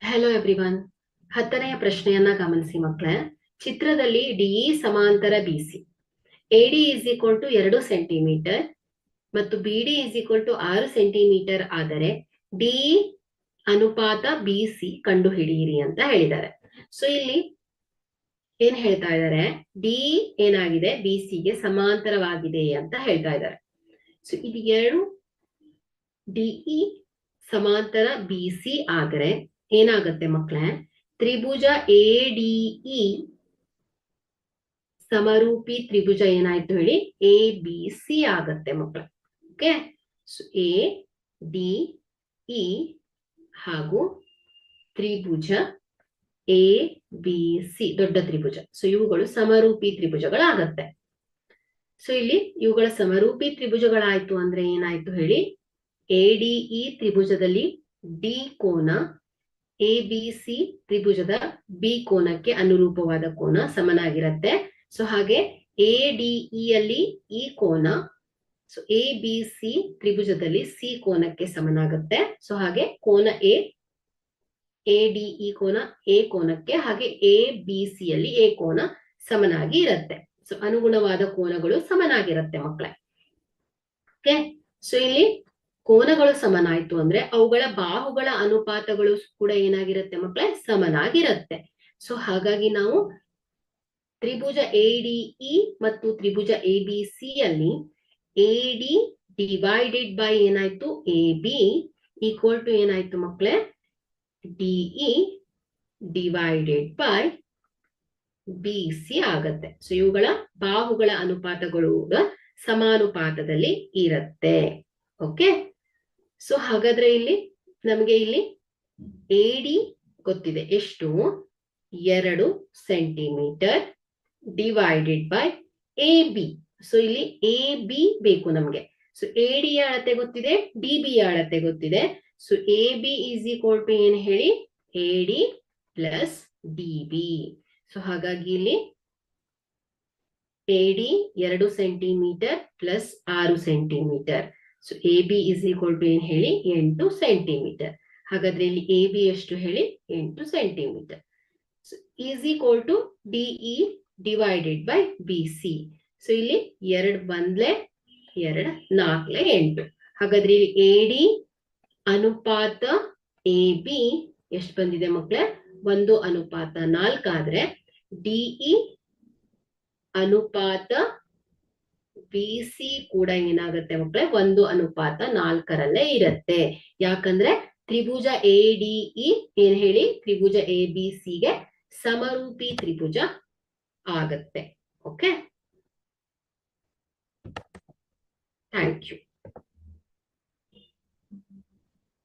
Hello everyone. 10ನೆಯ ಪ್ರಶ್ನೆಯನ್ನ ಗಮನಿಸಿ ಮಕ್ಕಳೇ. ಚಿತ್ರದಲ್ಲಿ ಡಿಇ ಸಮಾಂತರ ಬಿಸಿ, ಎಡಿ ಇಸ್ ಈಕ್ವಲ್ ಟು 2 ಸೆಂಟಿಮೀಟರ್ ಮತ್ತು ಬಿಡಿ ಇಸ್ ಈಕ್ವಲ್ ಟು 6 ಸೆಂಟಿಮೀಟರ್ ಆದರೆ ಡಿಇ ಅನುಪಾತ ಬಿಸಿ ಕಂಡು ಹಿಡಿಯಿರಿ ಅಂತ ಹೇಳಿದ್ದಾರೆ. ಸೊ ಇಲ್ಲಿ ಏನ್ ಹೇಳ್ತಾ ಇದ್ದಾರೆ, ಡಿಇ ಏನಾಗಿದೆ, ಬಿಸಿಗೆ ಸಮಾಂತರವಾಗಿದೆ ಅಂತ ಹೇಳ್ತಾ ಇದ್ದಾರೆ. ಸೊ ಇದು ಎರಡು ಡಿಇ ಸಮಾಂತರ ಬಿಸಿ ಆದರೆ ಏನಾಗುತ್ತೆ ಮಕ್ಕಳೇ, ತ್ರಿಭುಜ ಎಡಿಇ ಸಮರೂಪಿ ತ್ರಿಭುಜ ಏನಾಯ್ತು ಹೇಳಿ, ಎ ಬಿ ಸಿ ಆಗತ್ತೆ ಮಕ್ಕಳೇ. ಓಕೆ, ಎ ಡಿ ಇ ಹಾಗೂ ತ್ರಿಭುಜ ಎ ಬಿ ಸಿ ದೊಡ್ಡ ತ್ರಿಭುಜ. ಸೊ ಇವುಗಳು ಸಮರೂಪಿ ತ್ರಿಭುಜಗಳಾಗತ್ತೆ. ಸೊ ಇಲ್ಲಿ ಇವುಗಳ ಸಮರೂಪಿ ತ್ರಿಭುಜಗಳಾಯ್ತು ಅಂದ್ರೆ ಏನಾಯ್ತು ಹೇಳಿ, ಎಡಿಇ ತ್ರಿಭುಜದಲ್ಲಿ ಡಿ ಕೋನ ಎ ಬಿ ಸಿ ತ್ರಿಭುಜದ ಬಿ ಕೋನಕ್ಕೆ ಅನುರೂಪವಾದ ಕೋನ ಸಮನಾಗಿರುತ್ತೆ. ಸೊ ಹಾಗೆ ಎ ಡಿಇ ಅಲ್ಲಿ ಈ ಕೋನ, ಸೊ ಎ ಬಿ ಸಿ ತ್ರಿಭುಜದಲ್ಲಿ ಸಿ ಕೋನಕ್ಕೆ ಸಮನಾಗುತ್ತೆ. ಸೊ ಹಾಗೆ ಕೋನ ಎ ಡಿಇ ಕೋನ ಎ ಕೋನಕ್ಕೆ, ಹಾಗೆ ಎ ಬಿ ಸಿ ಅಲ್ಲಿ ಎ ಕೋನ ಸಮನಾಗಿ ಇರುತ್ತೆ. ಸೊ ಅನುಗುಣವಾದ ಕೋನಗಳು ಸಮನಾಗಿರುತ್ತೆ ಮಕ್ಕಳೇ. ಓಕೆ, ಸೊ ಇಲ್ಲಿ ಕೋನಗಳು ಸಮನಾಯ್ತು ಅಂದ್ರೆ ಅವುಗಳ ಬಾಹುಗಳ ಅನುಪಾತಗಳು ಕೂಡ ಏನಾಗಿರುತ್ತೆ ಮಕ್ಕಳೇ, ಸಮನಾಗಿರುತ್ತೆ. ಸೊ ಹಾಗಾಗಿ ನಾವು ತ್ರಿಭುಜ ಎಡಿಇ ಮತ್ತು ತ್ರಿಭುಜ ಎ ಬಿ ಸಿ ಅಲ್ಲಿ ಎಡಿ ಡಿವೈಡೆಡ್ ಬೈ ಏನಾಯ್ತು ಎ ಬಿ ಈಕ್ವಲ್ ಟು ಏನಾಯ್ತು ಮಕ್ಕಳೇ, DE divided by B C ಆಗತ್ತೆ. ಸೊ ಇವುಗಳ ಬಾಹುಗಳ ಅನುಪಾತಗಳು ಸಮಾನುಪಾತದಲ್ಲಿ ಇರುತ್ತೆ. ಓಕೆ, ಸೊ ಹಾಗಾದ್ರೆ ಇಲ್ಲಿ ನಮಗೆ ಇಲ್ಲಿ ಎಡಿ ಗೊತ್ತಿದೆ ಎಷ್ಟು, 2 centimetre divided by A B. So ಇಲ್ಲಿ ಎ ಬಿ ಬೇಕು ನಮ್ಗೆ. ಸೊ ಎಡಿ ಯ ಅಳತೆ ಗೊತ್ತಿದೆ, ಡಿ ಬಿ ಯ ಅಳತೆ ಗೊತ್ತಿದೆ. So A B is equal to ಏನ್ ಹೇಳಿ, ಎಡಿ ಪ್ಲಸ್ ಡಿ ಬಿ. ಸೊ ಹಾಗಾಗಿ ಇಲ್ಲಿ AD 2 centimetre plus 6 centimetre. So A B is equal to ಏನ್ ಹೇಳಿ, 8 ಸೆಂಟಿಮೀಟರ್. ಹಾಗಾದ್ರೆ ಇಲ್ಲಿ ಎ ಬಿ ಎಷ್ಟು ಹೇಳಿ, 8 centimetre. Is equal to DE divided by B C. So ಇಲ್ಲಿ 2 ಬಂದ್ಲೆ 2 4 8. ಹಾಗಾದ್ರೆ ಇಲ್ಲಿ ಎಡಿ ಅನುಪಾತ ಎ ಬಿ ಎಷ್ಟು ಬಂದಿದೆ ಮಕ್ಕಳೇ, 1:4 ಆದ್ರೆ ಡಿಇ ಅನುಪಾತ ಬಿ ಸಿ ಕೂಡ ಏನಾಗುತ್ತೆ ಮಕ್ಕಳೇ, 1:4 ಇರುತ್ತೆ. ಯಾಕಂದ್ರೆ ತ್ರಿಭುಜ ಎಡಿಇ ಏನ್ ಹೇಳಿ, ತ್ರಿಭುಜ ಎ ಬಿ ಸಿ ಗೆ ಸಮರೂಪಿ ತ್ರಿಭುಜ ಆಗತ್ತೆ. Okay, thank you.